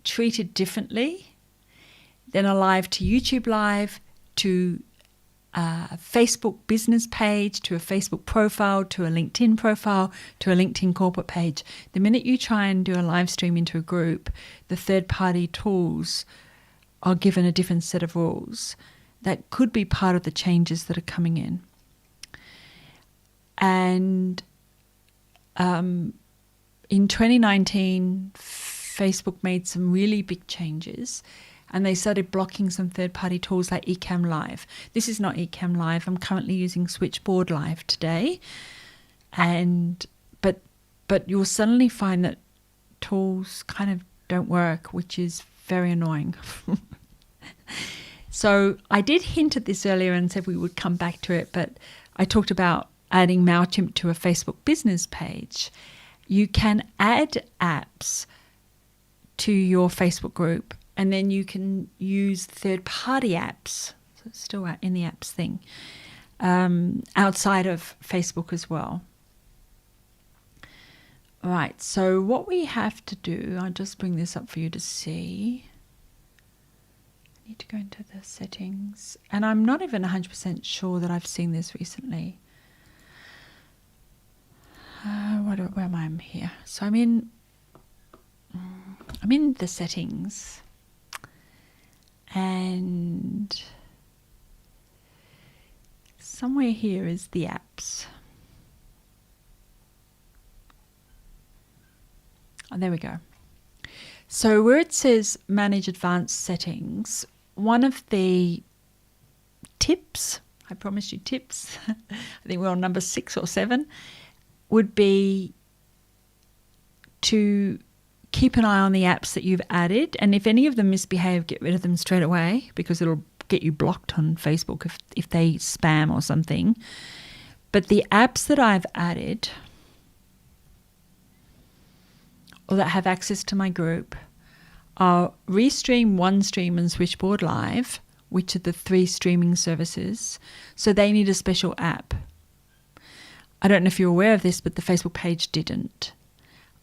treated differently than a live to YouTube live, to a Facebook business page, to a Facebook profile, to a LinkedIn profile, to a LinkedIn corporate page. The minute you try and do a live stream into a group, the third-party tools are given a different set of rules. That could be part of the changes that are coming in. And in 2019, Facebook made some really big changes, and they started blocking some third-party tools like Ecamm Live. This is not Ecamm Live. I'm currently using Switchboard Live today, but you'll suddenly find that tools kind of don't work, which is very annoying. So I did hint at this earlier and said we would come back to it, but I talked about adding Mailchimp to a Facebook business page. You can add apps to your Facebook group, and then you can use third-party apps, so it's still in the apps thing, outside of Facebook as well. All right, so what we have to do, I'll just bring this up for you to see. I need to go into the settings, and I'm not even 100% sure that I've seen this recently. Where am I? I'm here. So I'm in the settings, and somewhere here is the apps. Oh, there we go. So where it says manage advanced settings, one of the tips, I promised you tips, I think we're on number 6 or 7, would be to keep an eye on the apps that you've added, and if any of them misbehave, get rid of them straight away, because it'll get you blocked on Facebook if they spam or something. But the apps that I've added, or that have access to my group, are Restream, OneStream and Switchboard Live, which are the 3 streaming services. So they need a special app. I don't know if you're aware of this, but the Facebook page didn't.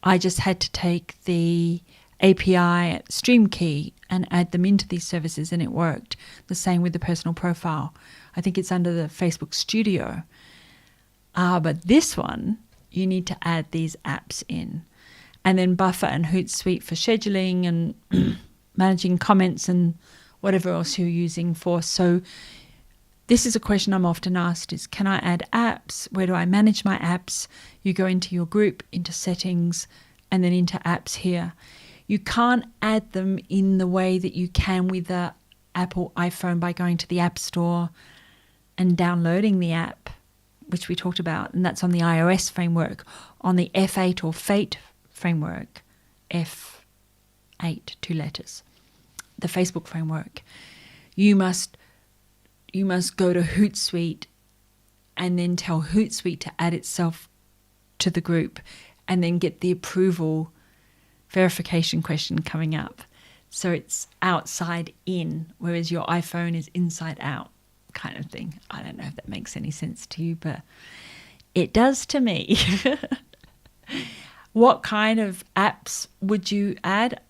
I just had to take the API stream key and add them into these services, and it worked. The same with the personal profile. I think it's under the Facebook Studio. But this one, you need to add these apps in. And then Buffer and Hootsuite for scheduling and managing comments and whatever else you're using for. So this is a question I'm often asked is, can I add apps? Where do I manage my apps? You go into your group, into settings, and then into apps here. You can't add them in the way that you can with the Apple iPhone by going to the App Store and downloading the app, which we talked about, and that's on the iOS framework. On the F8 or Fate framework, F8, 2 letters, the Facebook framework, you must go to Hootsuite and then tell Hootsuite to add itself to the group and then get the approval verification question coming up. So it's outside in, whereas your iPhone is inside out kind of thing. I don't know if that makes any sense to you, but it does to me. What kind of apps would you add?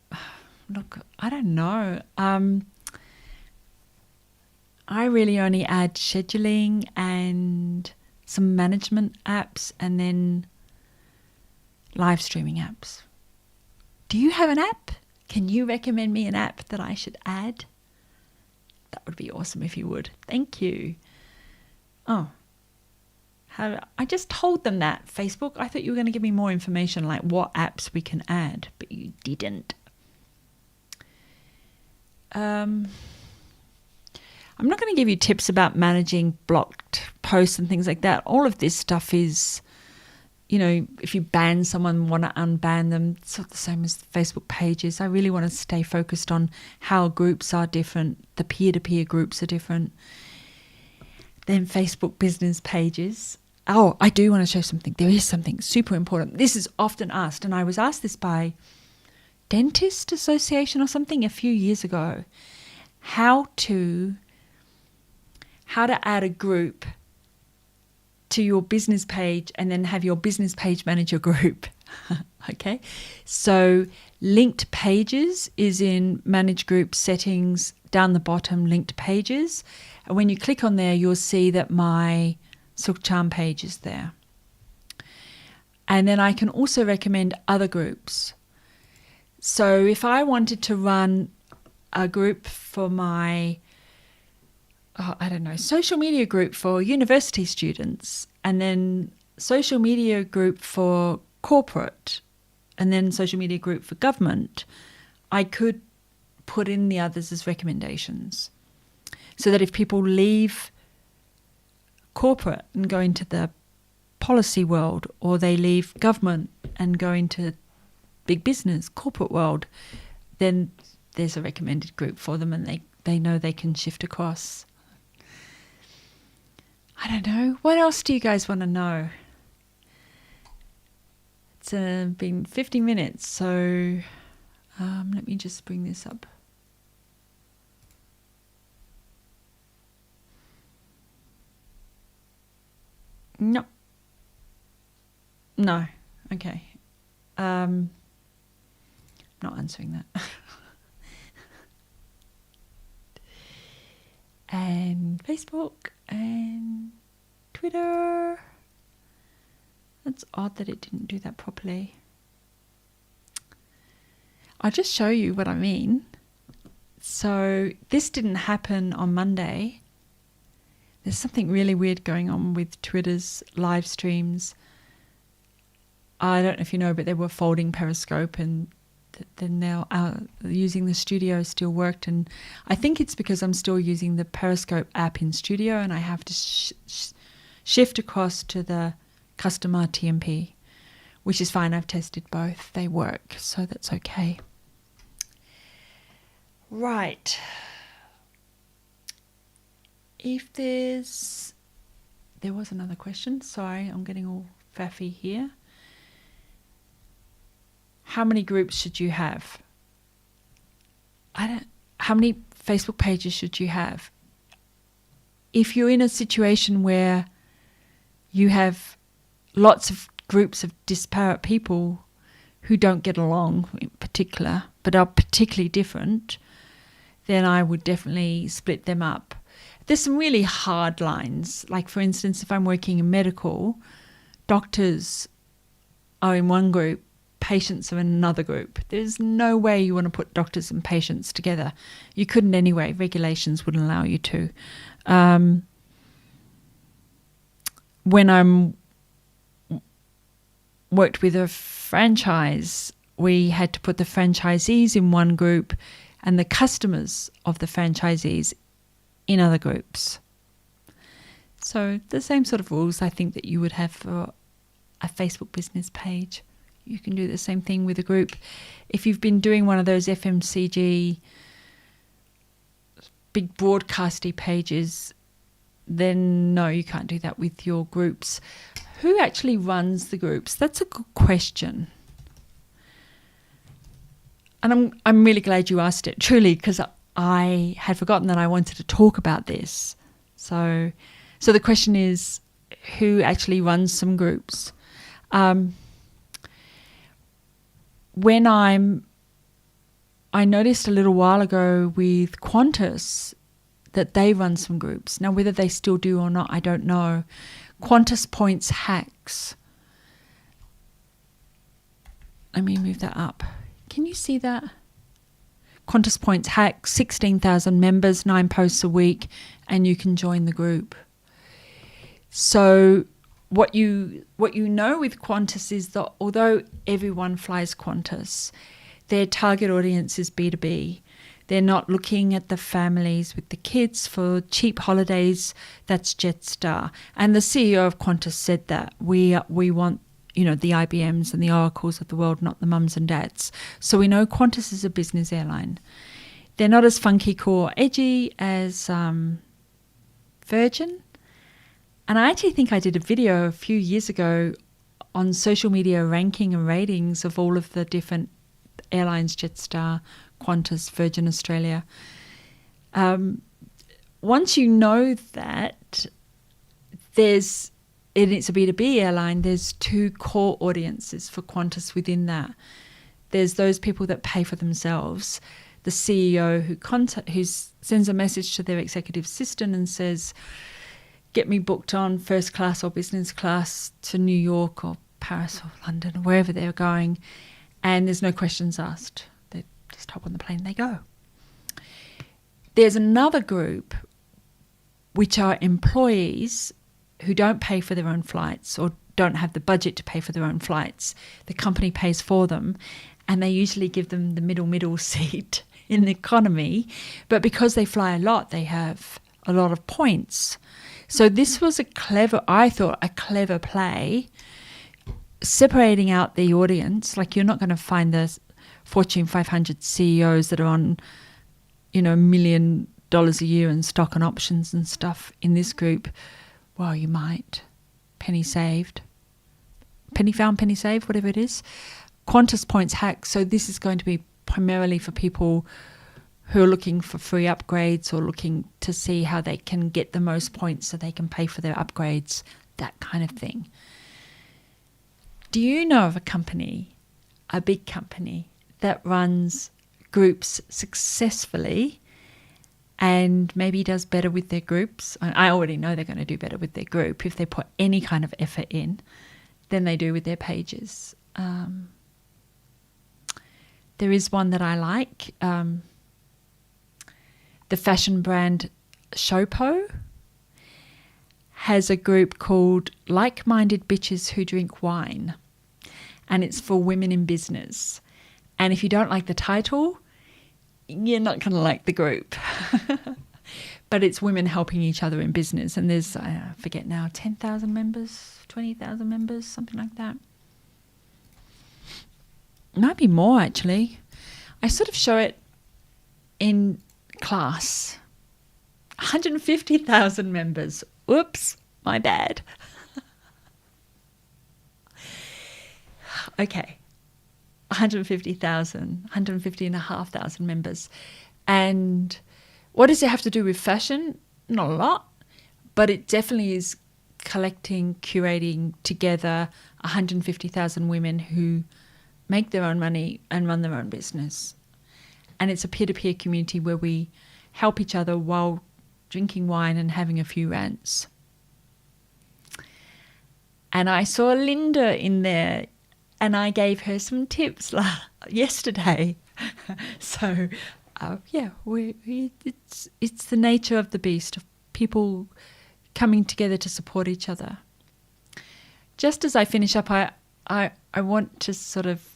look, I don't know. I really only add scheduling and some management apps and then live streaming apps. Do you have an app? Can you recommend me an app that I should add? That would be awesome if you would. Thank you. Oh, I just told them that, Facebook. I thought you were going to give me more information, like what apps we can add, but you didn't. I'm not going to give you tips about managing blocked posts and things like that. All of this stuff is, if you ban someone, want to unban them, it's not the same as Facebook pages. I really want to stay focused on how groups are different. The peer-to-peer groups are different than Facebook business pages. Oh, I do want to show something. There is something super important. This is often asked, and I was asked this by Dentist Association or something a few years ago. How to add a group to your business page and then have your business page manage your group. Okay. So linked pages is in manage group settings down the bottom, linked pages. And when you click on there, you'll see that my Silk Charm page is there. And then I can also recommend other groups. So if I wanted to run a group for my social media group for university students, and then social media group for corporate, and then social media group for government, I could put in the others as recommendations. So that if people leave corporate and go into the policy world, or they leave government and go into big business, corporate world, then there's a recommended group for them and they know they can shift across. I don't know. What else do you guys want to know? It's been 50 minutes, so let me just bring this up. No. Okay. Not answering that. And Facebook and Twitter. That's odd that it didn't do that properly. I'll just show you what I mean. So this didn't happen on Monday. There's something really weird going on with Twitter's live streams. I don't know if you know, but they were folding Periscope, and then now using the studio still worked. And I think it's because I'm still using the Periscope app in studio, and I have to shift across to the customer TMP, which is fine. I've tested both. They work, so that's okay. Right. If there was another question. Sorry, I'm getting all faffy here. How many groups should you have? How many Facebook pages should you have? If you're in a situation where you have lots of groups of disparate people who don't get along in particular, but are particularly different, then I would definitely split them up. There's some really hard lines. Like, for instance, if I'm working in medical, doctors are in one group, patients are in another group. There's no way you want to put doctors and patients together. You couldn't anyway. Regulations wouldn't allow you to. When I'm worked with a franchise, we had to put the franchisees in one group and the customers of the franchisees in other groups. So the same sort of rules I think that you would have for a Facebook business page. You can do the same thing with a group. If you've been doing one of those FMCG big broadcasty pages, then no, you can't do that with your groups. Who actually runs the groups? That's a good question. And I'm really glad you asked it, truly, because I had forgotten that I wanted to talk about this. So the question is, who actually runs some groups? When I'm I noticed a little while ago with Qantas that they run some groups. Now, whether they still do or not, I don't know. Qantas Points Hacks. Let me move that up. Can you see that? Qantas Points Hacks, 16,000 members, 9 posts a week, and you can join the group. So what you know with Qantas is that although everyone flies Qantas, their target audience is B2B. They're not looking at the families with the kids for cheap holidays. That's Jetstar. And the CEO of Qantas said that we want, the IBMs and the Oracles of the world, not the mums and dads. So we know Qantas is a business airline. They're not as funky, cool, edgy as Virgin. And I actually think I did a video a few years ago on social media ranking and ratings of all of the different airlines, Jetstar, Qantas, Virgin Australia. Once you know that it's a B2B airline, there's 2 core audiences for Qantas within that. There's those people that pay for themselves. The CEO who sends a message to their executive assistant and says, get me booked on first class or business class to New York or Paris or London or wherever they're going, and there's no questions asked. They just hop on the plane and they go. There's another group which are employees who don't pay for their own flights or don't have the budget to pay for their own flights. The company pays for them, and they usually give them the middle seat in the economy. But because they fly a lot, they have a lot of points. So this was I thought a clever play, separating out the audience. Like, you're not going to find the Fortune 500 CEOs that are on, $1 million a year in stock and options and stuff in this group. Well, you might. Penny saved. Penny found, penny saved, whatever it is. Qantas Points Hack. So this is going to be primarily for people who are looking for free upgrades or looking to see how they can get the most points so they can pay for their upgrades, that kind of thing. Do you know of a big company, that runs groups successfully and maybe does better with their groups? I already know they're going to do better with their group if they put any kind of effort in than they do with their pages. There is one that I like. The fashion brand Showpo has a group called Like-Minded Bitches Who Drink Wine, and it's for women in business. And if you don't like the title, you're not going to like the group. But it's women helping each other in business, and there's, I forget now, 10,000 members, 20,000 members, something like that. Might be more, actually. I sort of show it in class. 150,000 members. Oops, my bad. Okay. 150,500 members. And what does it have to do with fashion? Not a lot, but it definitely is collecting, curating together 150,000 women who make their own money and run their own business. And it's a peer-to-peer community where we help each other while drinking wine and having a few rants. And I saw Linda in there, and I gave her some tips yesterday. So, it's the nature of the beast, of people coming together to support each other. Just as I finish up, I want to sort of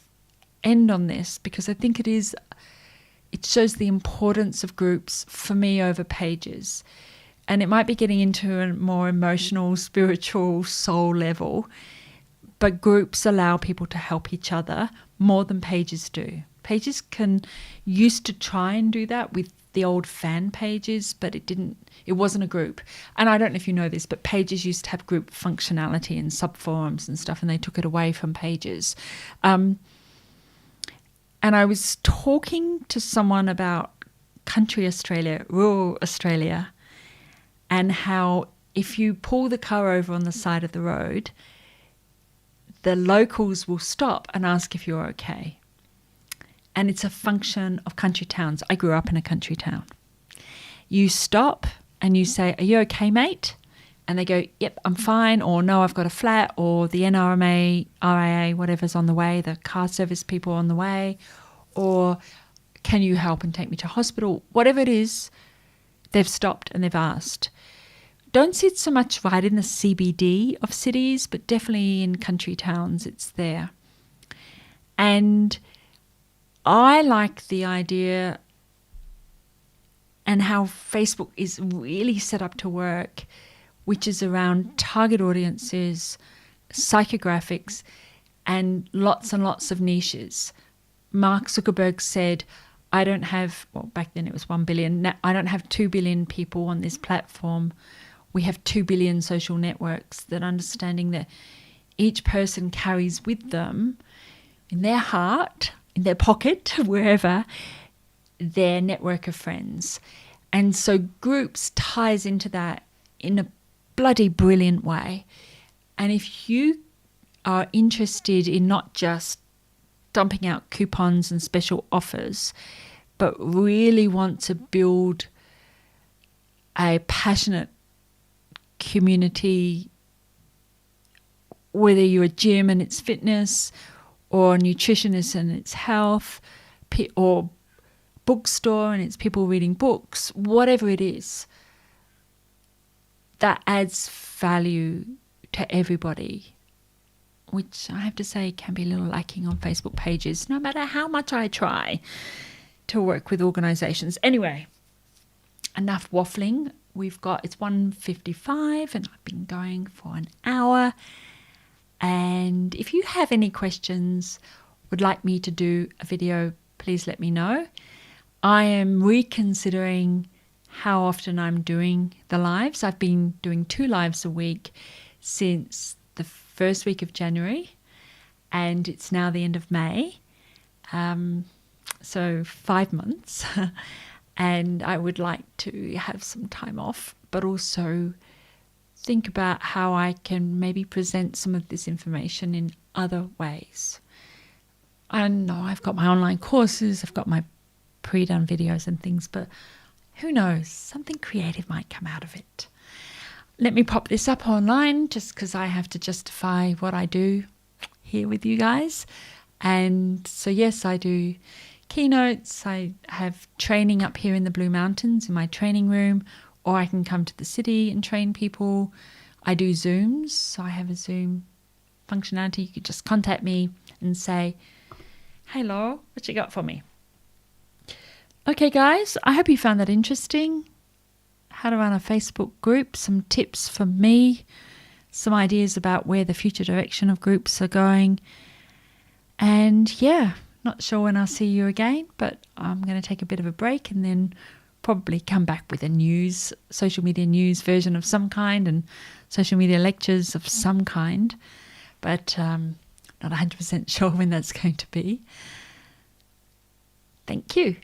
end on this, because I think it shows the importance of groups for me over pages. And it might be getting into a more emotional, spiritual, soul level, but groups allow people to help each other more than pages do. Pages used to try and do that with the old fan pages, but it wasn't a group. And I don't know if you know this, but pages used to have group functionality and subforums and stuff, and they took it away from pages. And I was talking to someone about country Australia, rural Australia, and how if you pull the car over on the side of the road, the locals will stop and ask if you're okay. and it's a function of country towns. I grew up in a country town. You stop and you say, "Are you okay, mate?" And they go, "Yep, I'm fine," or "No, I've got a flat," or the NRMA, RIA, whatever's on the way, the car service people on the way, or "Can you help and take me to hospital?" Whatever it is, they've stopped and they've asked. Don't see it so much right in the CBD of cities, but definitely in country towns it's there. And I like the idea and how Facebook is really set up to work, which is around target audiences, psychographics, and lots of niches. Mark Zuckerberg said, I don't have, well, back then it was 1 billion. Now, I don't have 2 billion people on this platform. We have 2 billion social networks. That understanding that each person carries with them in their heart, in their pocket, wherever, their network of friends. And so groups ties into that in a bloody brilliant way. And if you are interested in not just dumping out coupons and special offers, but really want to build a passionate community, whether you're a gym and it's fitness, or a nutritionist and it's health, or bookstore and it's people reading books, whatever it is, that adds value to everybody, which I have to say can be a little lacking on Facebook pages, no matter how much I try to work with organisations. Anyway, enough waffling. It's 1:55 and I've been going for an hour. And if you have any questions, would like me to do a video, please let me know. I am reconsidering how often I'm doing the lives. I've been doing 2 lives a week since the first week of January, and it's now the end of May. So 5 months. And I would like to have some time off, but also think about how I can maybe present some of this information in other ways. I know I've got my online courses, I've got my pre-done videos and things, but who knows, something creative might come out of it. Let me pop this up online just because I have to justify what I do here with you guys. And so yes, I do keynotes, I have training up here in the Blue Mountains in my training room, or I can come to the city and train people. I do Zooms, so I have a Zoom functionality. You could just contact me and say, "Hey Laura, what you got for me?" Okay guys, I hope you found that interesting. How to run a Facebook group, some tips from me, some ideas about where the future direction of groups are going. And yeah, not sure when I'll see you again, but I'm going to take a bit of a break and then probably come back with a social media news version of some kind and social media lectures of some kind, but not 100% sure when that's going to be. Thank you.